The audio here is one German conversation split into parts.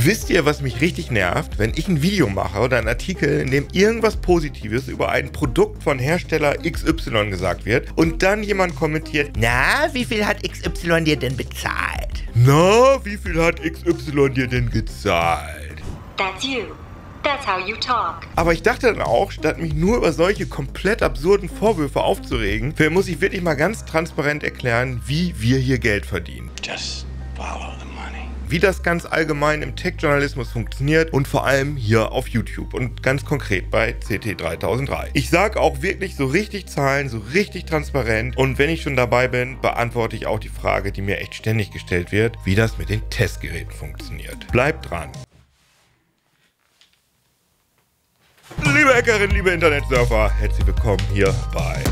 Wisst ihr, was mich richtig nervt? Wenn ich ein Video mache oder einen Artikel, in dem irgendwas Positives über ein Produkt von Hersteller XY gesagt wird und dann jemand kommentiert, Na, wie viel hat XY dir denn bezahlt? na, wie viel hat XY dir denn gezahlt? That's you. That's how you talk. Aber ich dachte dann auch, statt mich nur über solche komplett absurden Vorwürfe aufzuregen, muss ich wirklich mal ganz transparent erklären, wie wir hier Geld verdienen. Just follow the money. Wie das ganz allgemein im Tech-Journalismus funktioniert und vor allem hier auf YouTube und ganz konkret bei CT3003. Ich sage auch wirklich so richtig Zahlen, so richtig transparent, und wenn ich schon dabei bin, beantworte ich auch die Frage, die mir echt ständig gestellt wird, wie das mit den Testgeräten funktioniert. Bleibt dran. Liebe Hackerinnen, liebe Internetsurfer, herzlich willkommen hier bei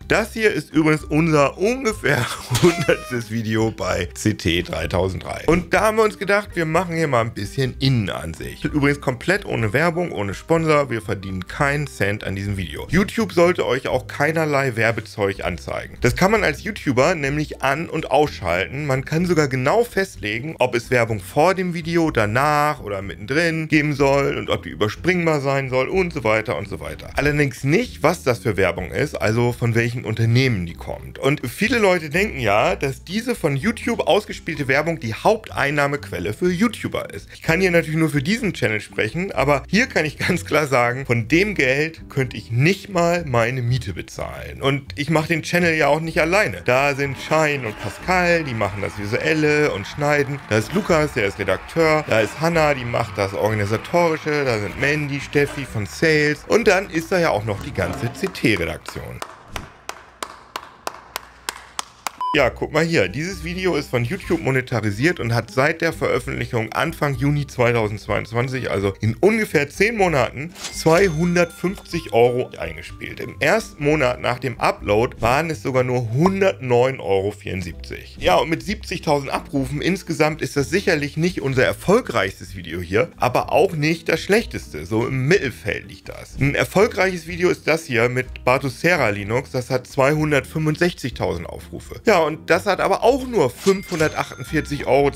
Das hier ist übrigens unser ungefähr 100. Video bei CT3003. Und da haben wir uns gedacht, wir machen hier mal ein bisschen Innenansicht. Übrigens komplett ohne Werbung, ohne Sponsor. Wir verdienen keinen Cent an diesem Video. YouTube sollte euch auch keinerlei Werbezeug anzeigen. Das kann man als YouTuber nämlich an- und ausschalten. Man kann sogar genau festlegen, ob es Werbung vor dem Video, danach oder mittendrin geben soll und ob die überspringbar sein soll und so weiter und so weiter. Allerdings nicht, was das für Werbung ist, also von welchen Unternehmen die kommt. Und viele Leute denken ja, dass diese von YouTube ausgespielte Werbung die Haupteinnahmequelle für YouTuber ist. Ich kann hier natürlich nur für diesen Channel sprechen, aber hier kann ich ganz klar sagen, von dem Geld könnte ich nicht mal meine Miete bezahlen. Und ich mache den Channel ja auch nicht alleine. Da sind Shine und Pascal, die machen das Visuelle und Schneiden. Da ist Lukas, der ist Redakteur. Da ist Hannah, die macht das Organisatorische. Da sind Mandy, Steffi von Sales. Und dann ist da ja auch noch die ganze CT-Redaktion. Ja, guck mal hier, dieses Video ist von YouTube monetarisiert und hat seit der Veröffentlichung Anfang Juni 2022, also in ungefähr 10 Monaten, 250 € eingespielt. Im ersten Monat nach dem Upload waren es sogar nur 109,74 €. Ja, und mit 70.000 Abrufen insgesamt ist das sicherlich nicht unser erfolgreichstes Video hier, aber auch nicht das schlechteste. So im Mittelfeld liegt das. Ein erfolgreiches Video ist das hier mit Bartosera Linux, das hat 265.000 Aufrufe. Ja, und das hat aber auch nur 548,32 €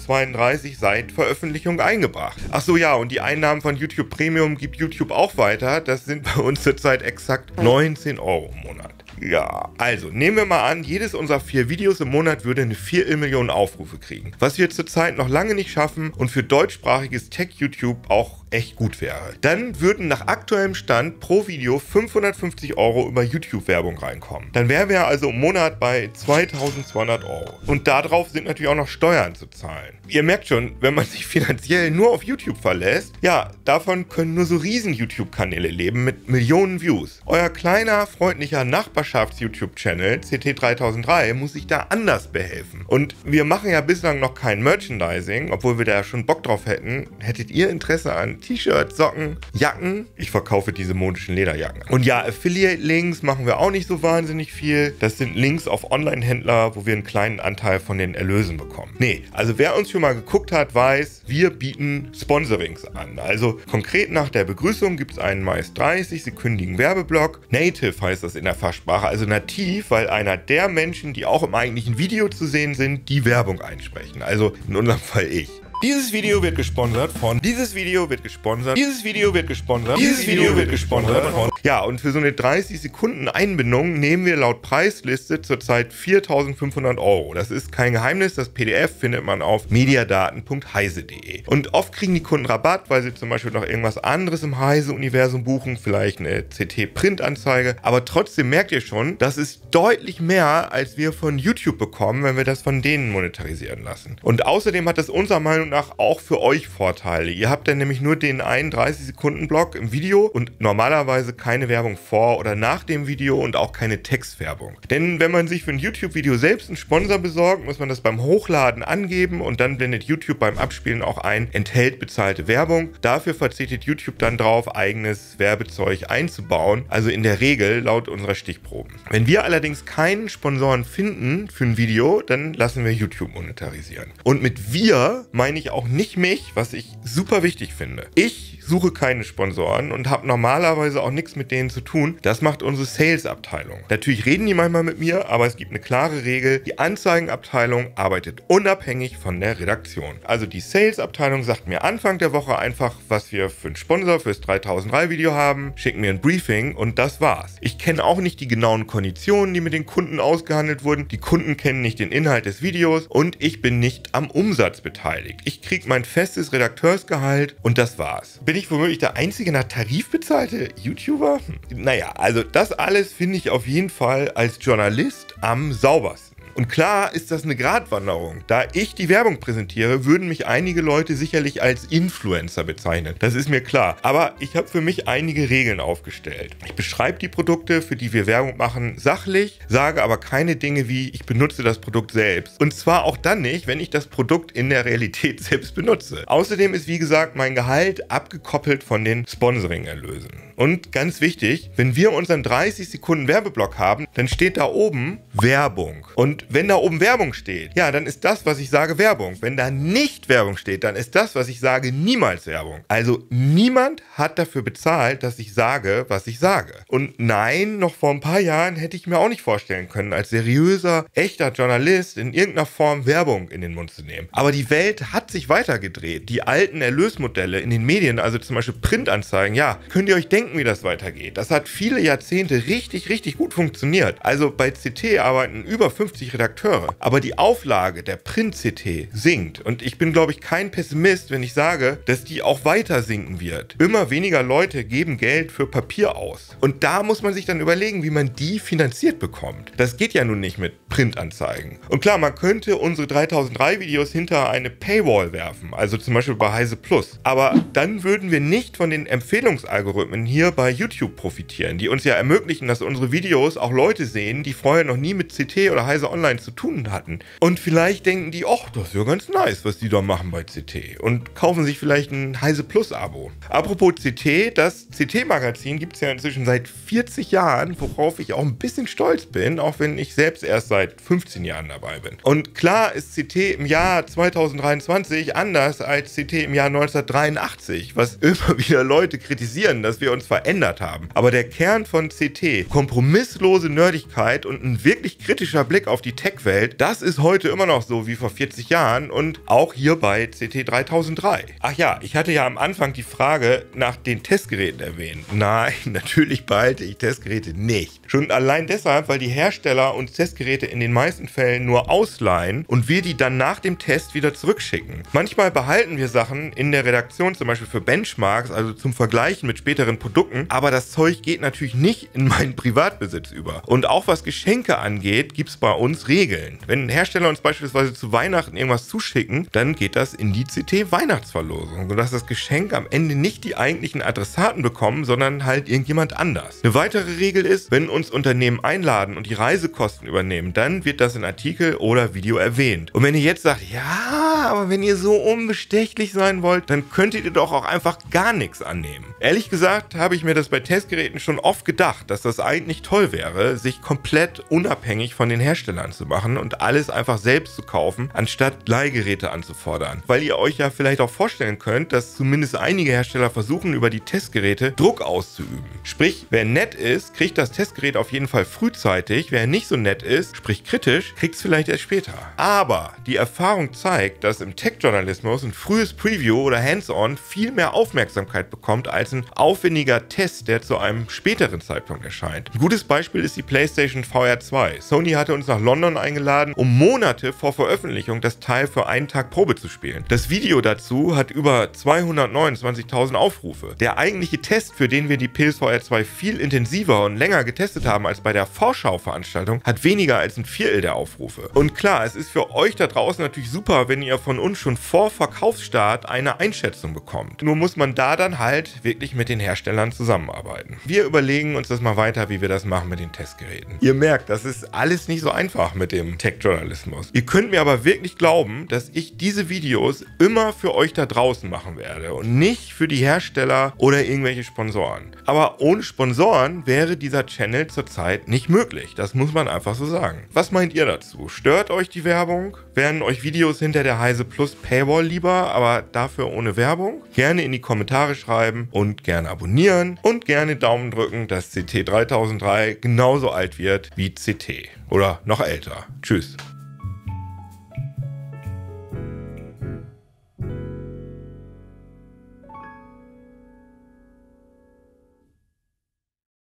seit Veröffentlichung eingebracht. Achso, ja, und die Einnahmen von YouTube Premium gibt YouTube auch weiter. Das sind bei uns zurzeit exakt 19 € im Monat. Ja, also nehmen wir mal an, jedes unserer 4 Videos im Monat würde eine 4 Aufrufe kriegen. Was wir zurzeit noch lange nicht schaffen und für deutschsprachiges Tech-YouTube auch echt gut wäre. Dann würden nach aktuellem Stand pro Video 550 € über YouTube-Werbung reinkommen. Dann wären wir also im Monat bei 2.200 €. Und darauf sind natürlich auch noch Steuern zu zahlen. Ihr merkt schon, wenn man sich finanziell nur auf YouTube verlässt, ja, davon können nur so riesen YouTube-Kanäle leben mit Millionen Views. Euer kleiner, freundlicher Nachbarschafts-YouTube-Channel CT3003 muss sich da anders behelfen. Und wir machen ja bislang noch kein Merchandising, obwohl wir da ja schon Bock drauf hätten. Hättet ihr Interesse an T-Shirts, Socken, Jacken? Ich verkaufe diese modischen Lederjacken. Und ja, Affiliate-Links machen wir auch nicht so wahnsinnig viel. Das sind Links auf Online-Händler, wo wir einen kleinen Anteil von den Erlösen bekommen. Nee, also wer uns schon mal geguckt hat, weiß, wir bieten Sponsorings an. Also konkret nach der Begrüßung gibt es einen meist 30-sekündigen Werbeblock. Native heißt das in der Fachsprache, also nativ, weil einer der Menschen, die auch im eigentlichen Video zu sehen sind, die Werbung einsprechen. Also in unserem Fall ich. Dieses Video wird gesponsert von. Dieses Video wird gesponsert. Dieses Video wird gesponsert. Dieses Video wird gesponsert von. Ja, und für so eine 30 Sekunden Einbindung nehmen wir laut Preisliste zurzeit 4.500 €. Das ist kein Geheimnis. Das PDF findet man auf mediadaten.heise.de. Und oft kriegen die Kunden Rabatt, weil sie zum Beispiel noch irgendwas anderes im Heise-Universum buchen, vielleicht eine CT-Print-Anzeige. Aber trotzdem merkt ihr schon, das ist deutlich mehr, als wir von YouTube bekommen, wenn wir das von denen monetarisieren lassen. Und außerdem hat das unserer Meinung nach auch für euch Vorteile. Ihr habt dann nämlich nur den einen 30-Sekunden-Block im Video und normalerweise keine Werbung vor oder nach dem Video und auch keine Textwerbung. Denn wenn man sich für ein YouTube-Video selbst einen Sponsor besorgt, muss man das beim Hochladen angeben und dann blendet YouTube beim Abspielen auch ein, enthält bezahlte Werbung. Dafür verzichtet YouTube dann drauf, eigenes Werbezeug einzubauen, also in der Regel laut unserer Stichproben. Wenn wir allerdings keinen Sponsoren finden für ein Video, dann lassen wir YouTube monetarisieren. Und mit wir meine ich auch nicht mich, was ich super wichtig finde. Ich suche keine Sponsoren und habe normalerweise auch nichts mit denen zu tun. Das macht unsere Sales-Abteilung. Natürlich reden die manchmal mit mir, aber es gibt eine klare Regel. Die Anzeigenabteilung arbeitet unabhängig von der Redaktion. Also die Sales-Abteilung sagt mir Anfang der Woche einfach, was wir für einen Sponsor fürs 3003-Video haben, schicken mir ein Briefing und das war's. Ich kenne auch nicht die genauen Konditionen, die mit den Kunden ausgehandelt wurden. Die Kunden kennen nicht den Inhalt des Videos und ich bin nicht am Umsatz beteiligt. Ich kriege mein festes Redakteursgehalt und das war's. Bin ich womöglich der einzige nach Tarif bezahlte YouTuber? Naja, also das alles finde ich auf jeden Fall als Journalist am saubersten. Und klar ist das eine Gratwanderung. Da ich die Werbung präsentiere, würden mich einige Leute sicherlich als Influencer bezeichnen. Das ist mir klar. Aber ich habe für mich einige Regeln aufgestellt. Ich beschreibe die Produkte, für die wir Werbung machen, sachlich, sage aber keine Dinge wie, ich benutze das Produkt selbst. Und zwar auch dann nicht, wenn ich das Produkt in der Realität selbst benutze. Außerdem ist, wie gesagt, mein Gehalt abgekoppelt von den Sponsoring-Erlösen. Und ganz wichtig, wenn wir unseren 30 Sekunden Werbeblock haben, dann steht da oben Werbung. Und wenn da oben Werbung steht, ja, dann ist das, was ich sage, Werbung. Wenn da nicht Werbung steht, dann ist das, was ich sage, niemals Werbung. Also niemand hat dafür bezahlt, dass ich sage, was ich sage. Und nein, noch vor ein paar Jahren hätte ich mir auch nicht vorstellen können, als seriöser, echter Journalist in irgendeiner Form Werbung in den Mund zu nehmen. Aber die Welt hat sich weitergedreht. Die alten Erlösmodelle in den Medien, also zum Beispiel Printanzeigen, ja, könnt ihr euch denken, wie das weitergeht. Das hat viele Jahrzehnte richtig gut funktioniert. Also bei CT arbeiten über 50 Redakteure. Aber die Auflage der Print-CT sinkt. Und ich bin, glaube ich, kein Pessimist, wenn ich sage, dass die auch weiter sinken wird. Immer weniger Leute geben Geld für Papier aus. Und da muss man sich dann überlegen, wie man die finanziert bekommt. Das geht ja nun nicht mit Printanzeigen. Und klar, man könnte unsere 3003 Videos hinter eine Paywall werfen. Also zum Beispiel bei Heise Plus. Aber dann würden wir nicht von den Empfehlungsalgorithmen hier bei YouTube profitieren, die uns ja ermöglichen, dass unsere Videos auch Leute sehen, die vorher noch nie mit CT oder Heise Online zu tun hatten. Und vielleicht denken die, ach, das ist ja ganz nice, was die da machen bei CT. Und kaufen sich vielleicht ein Heise Plus Abo. Apropos CT, das CT-Magazin gibt es ja inzwischen seit 40 Jahren, worauf ich auch ein bisschen stolz bin, auch wenn ich selbst erst seit 15 Jahren dabei bin. Und klar ist CT im Jahr 2023 anders als CT im Jahr 1983, was immer wieder Leute kritisieren, dass wir uns verändert haben. Aber der Kern von CT, kompromisslose Nerdigkeit und ein wirklich kritischer Blick auf die Tech-Welt, das ist heute immer noch so wie vor 40 Jahren und auch hier bei CT 3003. Ach ja, ich hatte ja am Anfang die Frage nach den Testgeräten erwähnt. Nein, natürlich behalte ich Testgeräte nicht. Schon allein deshalb, weil die Hersteller uns Testgeräte in den meisten Fällen nur ausleihen und wir die dann nach dem Test wieder zurückschicken. Manchmal behalten wir Sachen in der Redaktion, zum Beispiel für Benchmarks, also zum Vergleichen mit späteren Produkten, aber das Zeug geht natürlich nicht in meinen Privatbesitz über. Und auch was Geschenke angeht, gibt es bei uns Regeln. Wenn Hersteller uns beispielsweise zu Weihnachten irgendwas zuschicken, dann geht das in die CT-Weihnachtsverlosung, sodass das Geschenk am Ende nicht die eigentlichen Adressaten bekommen, sondern halt irgendjemand anders. Eine weitere Regel ist, wenn uns Unternehmen einladen und die Reisekosten übernehmen, dann wird das in Artikel oder Video erwähnt. Und wenn ihr jetzt sagt, ja, aber wenn ihr so unbestechlich sein wollt, dann könntet ihr doch auch einfach gar nichts annehmen. Ehrlich gesagt habe ich mir das bei Testgeräten schon oft gedacht, dass das eigentlich toll wäre, sich komplett unabhängig von den Herstellern zu machen und alles einfach selbst zu kaufen, anstatt Leihgeräte anzufordern. Weil ihr euch ja vielleicht auch vorstellen könnt, dass zumindest einige Hersteller versuchen, über die Testgeräte Druck auszuüben. Sprich, wer nett ist, kriegt das Testgerät auf jeden Fall frühzeitig, wer nicht so nett ist, sprich kritisch, kriegt es vielleicht erst später. Aber die Erfahrung zeigt, dass im Tech-Journalismus ein frühes Preview oder Hands-on viel mehr Aufmerksamkeit bekommt als ein aufwendiger Test, der zu einem späteren Zeitpunkt erscheint. Ein gutes Beispiel ist die PlayStation VR 2. Sony hatte uns nach London eingeladen, um Monate vor Veröffentlichung das Teil für einen Tag Probe zu spielen. Das Video dazu hat über 229.000 Aufrufe. Der eigentliche Test, für den wir die PSVR 2 viel intensiver und länger getestet haben als bei der Vorschau-Veranstaltung, hat weniger als ein Viertel der Aufrufe. Und klar, es ist für euch da draußen natürlich super, wenn ihr von uns schon vor Verkaufsstart eine Einschätzung bekommt. Nur muss man da dann halt wirklich wirklich mit den Herstellern zusammenarbeiten. Wir überlegen uns das mal weiter, wie wir das machen mit den Testgeräten. Ihr merkt, das ist alles nicht so einfach mit dem Tech-Journalismus. Ihr könnt mir aber wirklich glauben, dass ich diese Videos immer für euch da draußen machen werde und nicht für die Hersteller oder irgendwelche Sponsoren. Aber ohne Sponsoren wäre dieser Channel zurzeit nicht möglich. Das muss man einfach so sagen. Was meint ihr dazu? Stört euch die Werbung? Wären euch Videos hinter der Heise Plus Paywall lieber, aber dafür ohne Werbung? Gerne in die Kommentare schreiben und gerne abonnieren und gerne Daumen drücken, dass CT 3003 genauso alt wird wie CT. Oder noch älter. Tschüss.